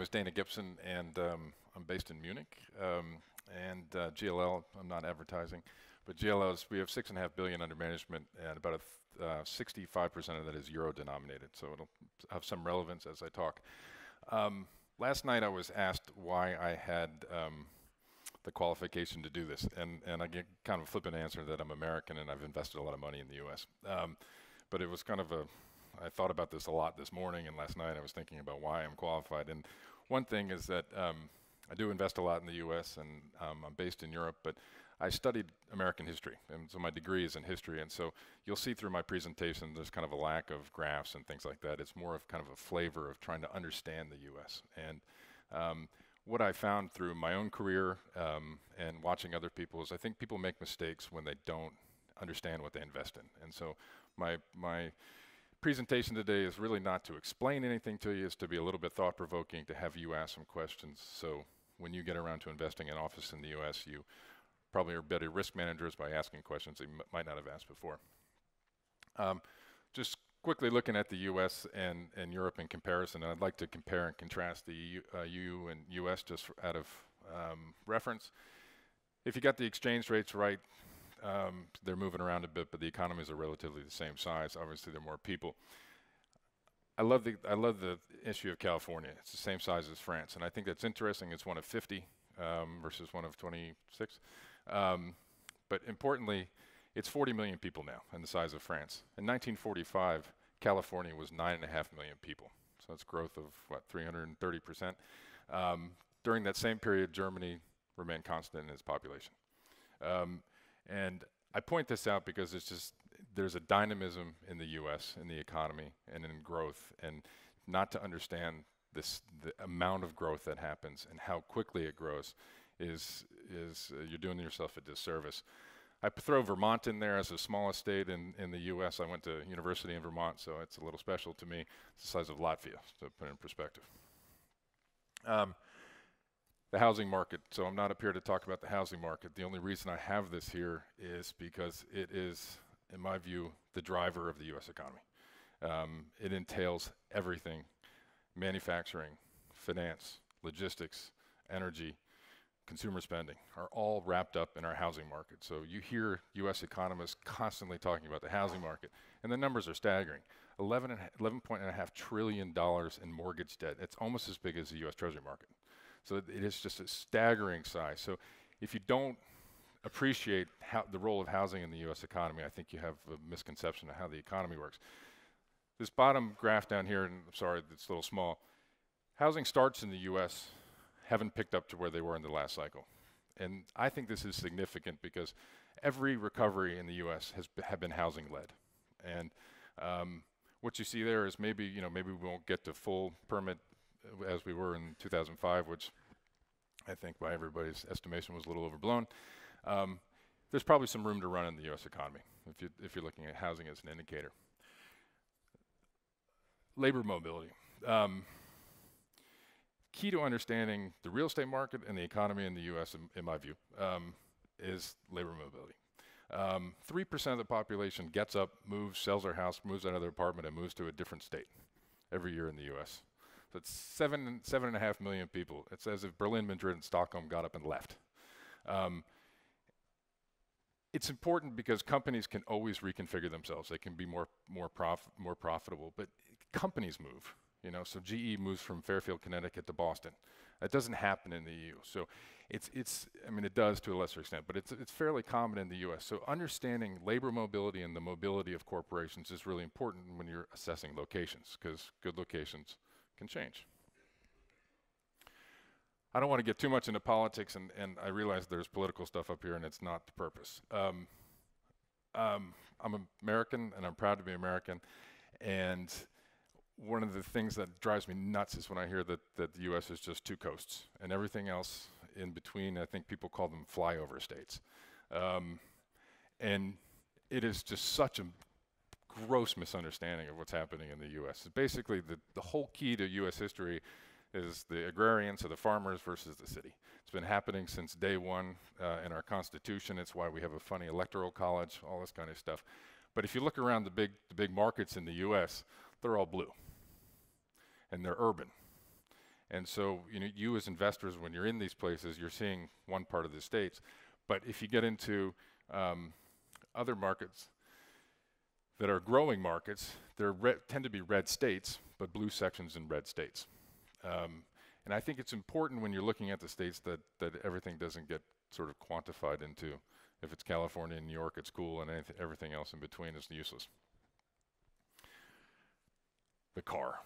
is Dana Gibson, and I'm based in Munich. GLL, I'm not advertising, but GLL we have 6.5 billion under management, and about 65% of that is euro denominated, so it'll have some relevance as I talk. Last night I was asked why I had the qualification to do this, and I get kind of a flippant answer that I'm American and I've invested a lot of money in the U.S. But it was kind of I thought about this a lot this morning, and last night I was thinking about why I'm qualified. And one thing is that I do invest a lot in the U.S. and I'm based in Europe, but I studied American history, and so my degree is in history, and so you'll see through my presentation there's kind of a lack of graphs and things like that. It's more of kind of a flavor of trying to understand the U.S. And what I found through my own career and watching other people is I think people make mistakes when they don't understand what they invest in. And so my presentation today is really not to explain anything to you, it's to be a little bit thought-provoking, to have you ask some questions. So when you get around to investing in office in the U.S., you probably are better risk managers by asking questions that you might not have asked before. Just quickly looking at the U.S. and Europe in comparison, and I'd like to compare and contrast the EU and U.S. just out of reference. If you got the exchange rates right, they're moving around a bit, but the economies are relatively the same size. Obviously, there are more people. I love the issue of California. It's the same size as France, and I think that's interesting. It's one of 50 versus one of 26. But importantly, it's 40 million people now, and the size of France. In 1945, California was 9.5 million people. So that's growth of, what, 330%. During that same period, Germany remained constant in its population. And I point this out because it's just, there's a dynamism in the US, in the economy, and in growth, and not to understand the amount of growth that happens and how quickly it grows is you're doing yourself a disservice. I throw Vermont in there as the smallest state in the US. I went to university in Vermont, so it's a little special to me. It's the size of Latvia, to put it in perspective. The housing market. So I'm not up here to talk about the housing market. The only reason I have this here is because it is, in my view, the driver of the US economy. It entails everything: manufacturing, finance, logistics, energy, consumer spending are all wrapped up in our housing market. So you hear US economists constantly talking about the housing market, and the numbers are staggering. $11.5 trillion in mortgage debt. It's almost as big as the US Treasury market. So it is just a staggering size. So if you don't appreciate the role of housing in the US economy, I think you have a misconception of how the economy works. This bottom graph down here, and I'm sorry, it's a little small, housing starts in the US haven't picked up to where they were in the last cycle. And I think this is significant because every recovery in the US have been housing led. And what you see there is maybe we won't get to full permit as we were in 2005, which I think by everybody's estimation was a little overblown. There's probably some room to run in the US economy if you're looking at housing as an indicator. Labor mobility. Key to understanding the real estate market and the economy in the US, in my view, is labor mobility. 3% of the population gets up, moves, sells their house, moves out of their apartment, and moves to a different state every year in the US. So it's 7.5 million people. It's as if Berlin, Madrid, and Stockholm got up and left. It's important because companies can always reconfigure themselves. They can be more profitable, but companies move. So GE moves from Fairfield, Connecticut to Boston. That doesn't happen in the EU. So I mean, it does to a lesser extent, but it's fairly common in the US. So understanding labor mobility and the mobility of corporations is really important when you're assessing locations, because good locations can change. I don't want to get too much into politics, and I realize there's political stuff up here, and it's not the purpose. I'm American, and I'm proud to be American, and one of the things that drives me nuts is when I hear that the US is just two coasts, and everything else in between, I think people call them flyover states. And it is just such a gross misunderstanding of what's happening in the US. Basically, the whole key to US history is the agrarians, so the farmers versus the city. It's been happening since day one in our Constitution. It's why we have a funny electoral college, all this kind of stuff. But if you look around the big markets in the US, they're all blue, and they're urban. And so, you as investors, when you're in these places, you're seeing one part of the states. But if you get into other markets that are growing markets, tend to be red states, but blue sections in red states. And I think it's important when you're looking at the states that everything doesn't get sort of quantified into, if it's California and New York, it's cool, and everything else in between is useless. The car.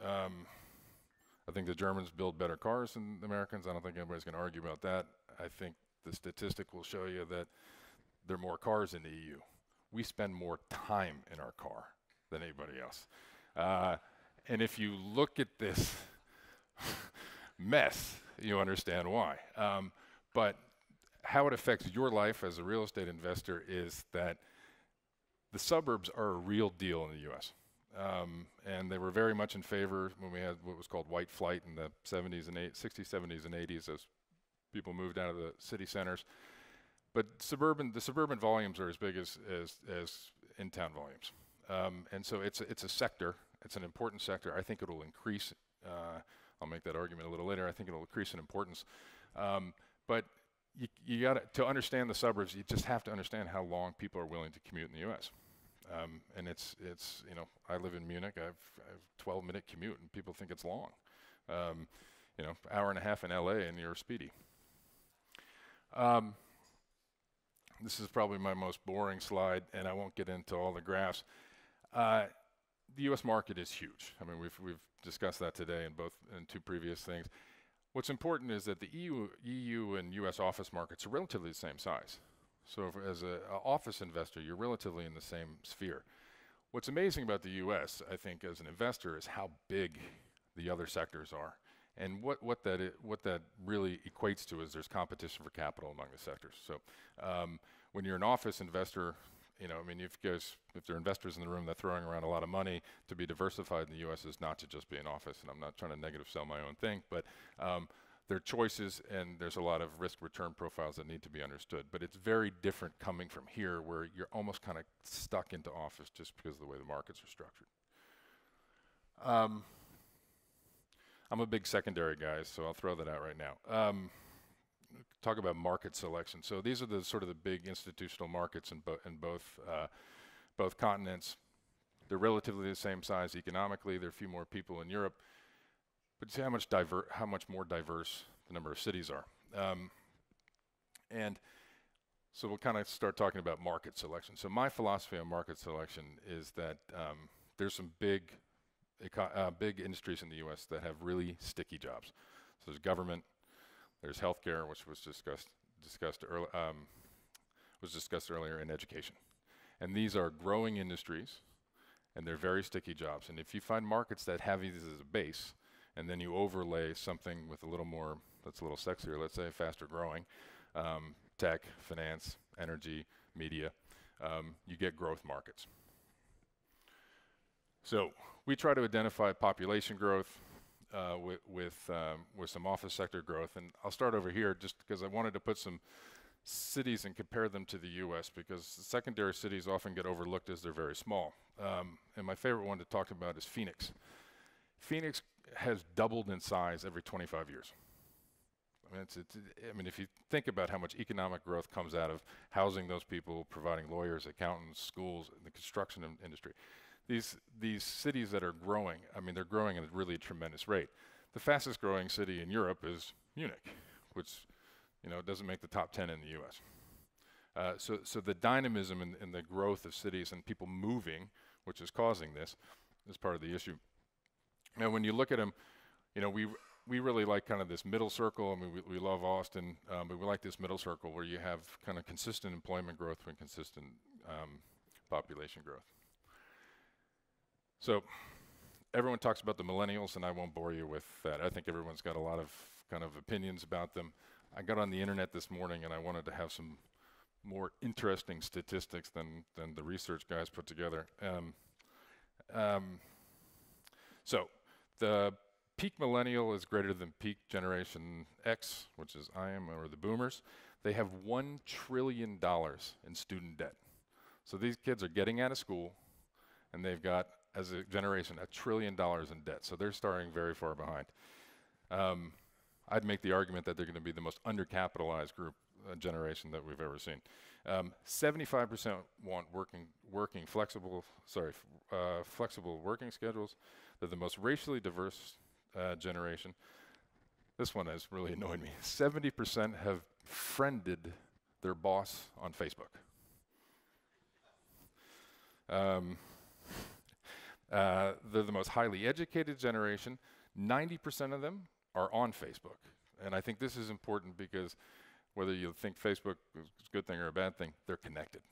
I think the Germans build better cars than the Americans. I don't think anybody's going to argue about that. I think the statistic will show you that there are more cars in the EU. We spend more time in our car than anybody else. And if you look at this mess, you understand why. But how it affects your life as a real estate investor is that the suburbs are a real deal in the US. And they were very much in favor when we had what was called white flight in the 60s, 70s, and 80s as people moved out of the city centers. But the suburban volumes are as big as in-town volumes. And so it's a sector. It's an important sector. I think it'll increase. I'll make that argument a little later. I think it'll increase in importance. But you got to understand the suburbs. You just have to understand how long people are willing to commute in the U.S. And it's I live in Munich. I have a 12-minute commute, and people think it's long. Hour and a half in L.A. and you're speedy. This is probably my most boring slide, and I won't get into all the graphs. The U.S. market is huge. I mean, we've discussed that today in two previous things. What's important is that the EU and U.S. office markets are relatively the same size. So as an office investor, you're relatively in the same sphere. What's amazing about the U.S., I think, as an investor, is how big the other sectors are. And what that really equates to is there's competition for capital among the sectors. So when you're an office investor, if there are investors in the room that are throwing around a lot of money, to be diversified in the U.S. is not to just be an office. And I'm not trying to negative sell my own thing, but there are choices, and there's a lot of risk-return profiles that need to be understood. But it's very different coming from here, where you're almost kind of stuck into office just because of the way the markets are structured. I'm a big secondary guy, so I'll throw that out right now. Talk about market selection. So these are the sort of the big institutional markets in both continents. They're relatively the same size economically. There are a few more people in Europe, but see how much more diverse the number of cities are. And so we'll kind of start talking about market selection. So my philosophy on market selection is that there's some big industries in the U.S. that have really sticky jobs. So there's government, there's healthcare, which was discussed earlier, in education. And these are growing industries, and they're very sticky jobs. And if you find markets that have these as a base, and then you overlay something with a little more, that's a little sexier, let's say faster growing, tech, finance, energy, media, you get growth markets. So we try to identify population growth with some office sector growth. And I'll start over here just because I wanted to put some cities and compare them to the US, because secondary cities often get overlooked as they're very small. And my favorite one to talk about is Phoenix. Phoenix has doubled in size every 25 years. I mean, if you think about how much economic growth comes out of housing those people, providing lawyers, accountants, schools, the construction industry. These cities that are growing, I mean, they're growing at a really tremendous rate. The fastest growing city in Europe is Munich, which doesn't make the top 10 in the US. So the dynamism in the growth of cities and people moving, which is causing this, is part of the issue. Now, when you look at them, we really like kind of this middle circle. I mean, we love Austin, but we like this middle circle where you have kind of consistent employment growth and consistent population growth. So everyone talks about the millennials, and I won't bore you with that. I think everyone's got a lot of kind of opinions about them. I got on the internet this morning, and I wanted to have some more interesting statistics than the research guys put together. So the peak millennial is greater than peak Generation X, which is I am, or the boomers. They have $1 trillion in student debt. So these kids are getting out of school, and they've got, as a generation, $1 trillion in debt. So they're starting very far behind. I'd make the argument that they're going to be the most undercapitalized group generation that we've ever seen. 75% want flexible working schedules. They're the most racially diverse generation. This one has really annoyed me. 70% have friended their boss on Facebook. They're the most highly educated generation. 90% of them are on Facebook. And I think this is important because whether you think Facebook is a good thing or a bad thing, they're connected.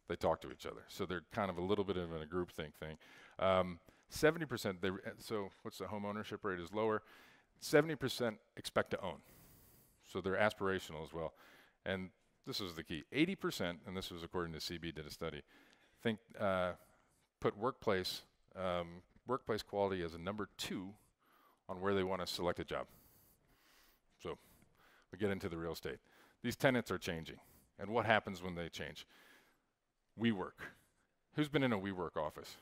They talk to each other. So they're kind of a little bit of a groupthink thing. 70%, so what's the home ownership rate is lower. 70% expect to own. So they're aspirational as well. And this is the key. 80%, and this was according to CB did a study, put workplace quality as a number 2 on where they want to select a job. So we get into the real estate. These tenants are changing. And what happens when they change? WeWork. Who's been in a WeWork office?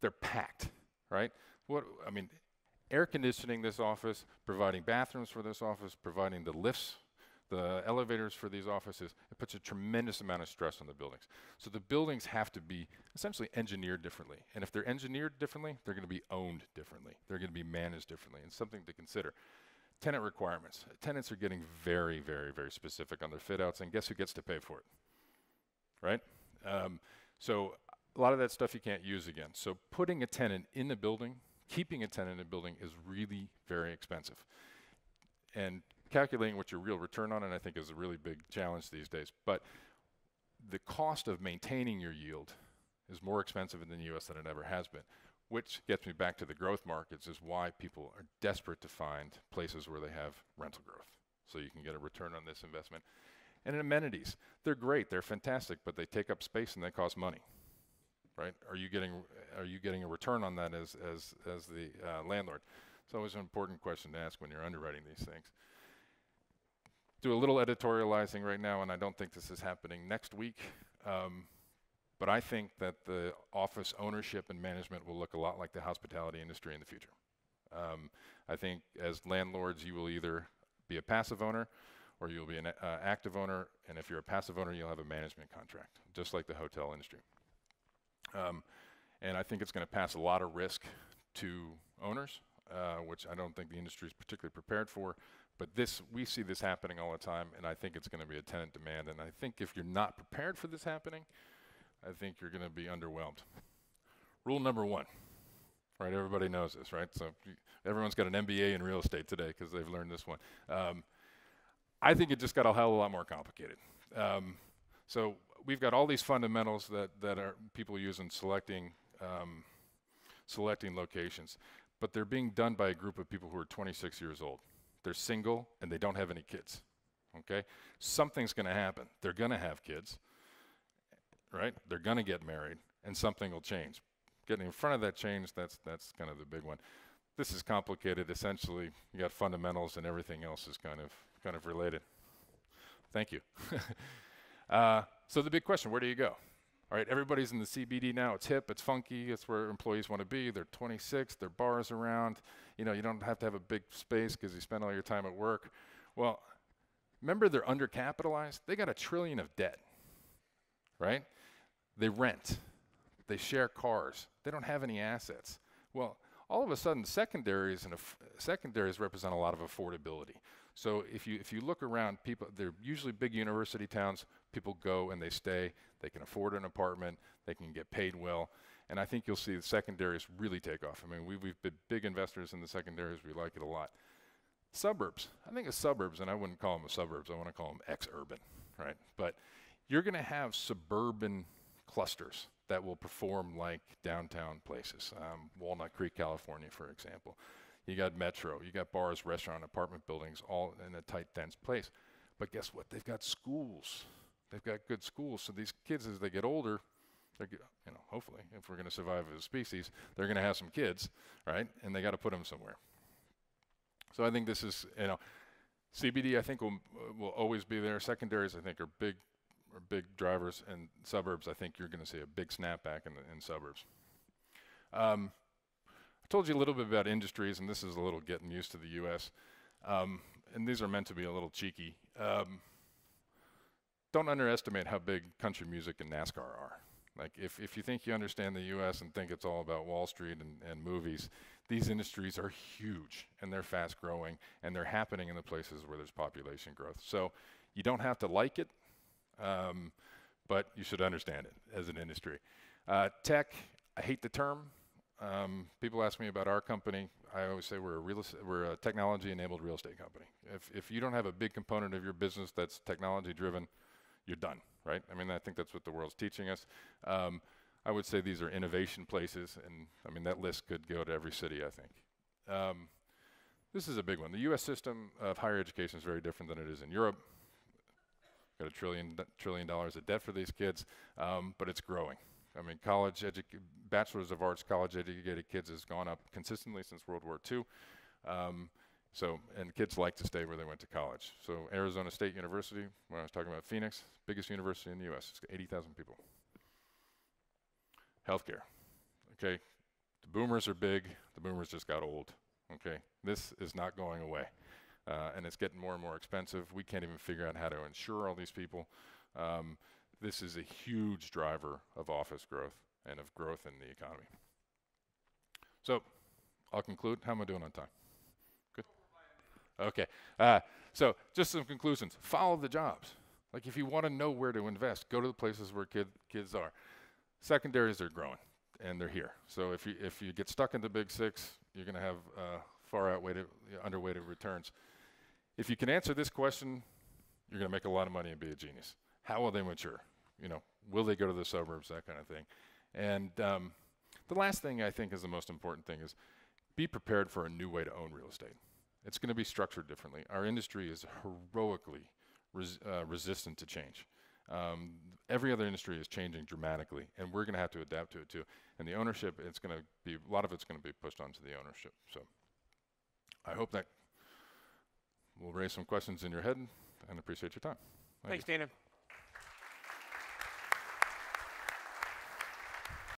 They're packed, right? Air conditioning this office, providing bathrooms for this office, providing the lifts, the elevators for these offices, it puts a tremendous amount of stress on the buildings. So the buildings have to be essentially engineered differently. And if they're engineered differently, they're going to be owned differently. They're going to be managed differently, and something to consider. Tenant requirements. Tenants are getting very, very, very specific on their fit outs, and guess who gets to pay for it, right? So a lot of that stuff you can't use again. So putting a tenant in the building, keeping a tenant in a building is really very expensive. And calculating what your real return on it, I think, is a really big challenge these days. But the cost of maintaining your yield is more expensive in the US than it ever has been, which gets me back to the growth markets, is why people are desperate to find places where they have rental growth, so you can get a return on this investment. And in amenities, they're great, they're fantastic, but they take up space and they cost money, right? Are you getting a return on that as the landlord? It's always an important question to ask when you're underwriting these things. Do a little editorializing right now, and I don't think this is happening next week, but I think that the office ownership and management will look a lot like the hospitality industry in the future. I think as landlords, you will either be a passive owner or you'll be an active owner, and if you're a passive owner, you'll have a management contract, just like the hotel industry. And I think it's going to pass a lot of risk to owners, which I don't think the industry is particularly prepared for. But we see this happening all the time, and I think it's going to be a tenant demand. And I think if you're not prepared for this happening, I think you're going to be underwhelmed. Rule number 1, right? Everybody knows this, right? So everyone's got an MBA in real estate today because they've learned this one. I think it just got a hell of a lot more complicated. So we've got all these fundamentals that are people use in selecting locations, but they're being done by a group of people who are 26 years old. They're single and they don't have any kids, okay? Something's gonna happen. They're gonna have kids, right? They're gonna get married, and something will change. Getting in front of that change, that's kind of the big one. This is complicated. Essentially, you got fundamentals and everything else is kind of related. Thank you. So the big question, where do you go? All right, everybody's in the CBD now. It's hip, it's funky, it's where employees want to be. They're 26, there are bars around. You know, you don't have to have a big space because you spend all your time at work. Well, remember they're undercapitalized? They got $1 trillion of debt, right? They rent, they share cars, they don't have any assets. Well, all of a sudden, secondaries represent a lot of affordability. So if you look around, people, they're usually big university towns. People go and they stay. They can afford an apartment. They can get paid well. And I think you'll see the secondaries really take off. I mean, we've been big investors in the secondaries. We like it a lot. Suburbs. I think of suburbs, and I wouldn't call them a suburbs. I want to call them ex-urban, right? But you're going to have suburban clusters that will perform like downtown places. Walnut Creek, California, for example. You got Metro, you got bars, restaurant, apartment buildings, all in a tight, dense place. But guess what? They've got schools. They've got good schools. So these kids, as they get older, they're, you know, hopefully, if we're going to survive as a species, they're going to have some kids, right? And they got to put them somewhere. So I think this is, you know, CBD, I think will always be there. Secondaries, I think, are big drivers, and suburbs, I think you're going to see a big snapback in suburbs. I told you a little bit about industries, and this is a little getting used to the U.S. And these are meant to be a little cheeky. Don't underestimate how big country music and NASCAR are. Like if you think you understand the U.S. and think it's all about Wall Street and movies, these industries are huge and they're fast growing and they're happening in the places where there's population growth. So you don't have to like it, but you should understand it as an industry. Tech, I hate the term. People ask me about our company. I always say we're a technology-enabled real estate company. If you don't have a big component of your business that's technology-driven, you're done, right? I mean, I think that's what the world's teaching us. I would say these are innovation places, and I mean, that list could go to every city, I think. This is a big one. The U.S. system of higher education is very different than it is in Europe. Got $1 trillion of debt for these kids, but it's growing. I mean, bachelor's of arts, college-educated kids has gone up consistently since World War II. And kids like to stay where they went to college. So Arizona State University, when I was talking about Phoenix, biggest university in the U.S. It's got 80,000 people. Healthcare. Okay, the boomers are big. The boomers just got old. Okay, this is not going away. And it's getting more and more expensive. We can't even figure out how to insure all these people. This is a huge driver of office growth and of growth in the economy. So I'll conclude. How am I doing on time? Good? Okay. So just some conclusions. Follow the jobs. Like if you want to know where to invest, go to the places where kids are. Secondaries are growing, and they're here. So if you get stuck in the big six, you're going to have far underweighted returns. If you can answer this question, you're going to make a lot of money and be a genius. How will they mature? You know, will they go to the suburbs, that kind of thing. And the last thing I think is the most important thing is be prepared for a new way to own real estate. It's going to be structured differently. Our industry is heroically resistant to change. Every other industry is changing dramatically, and we're going to have to adapt to it too. And the ownership, a lot of it's going to be pushed onto the ownership. So I hope that will raise some questions in your head, and appreciate your time. Thanks, Dana.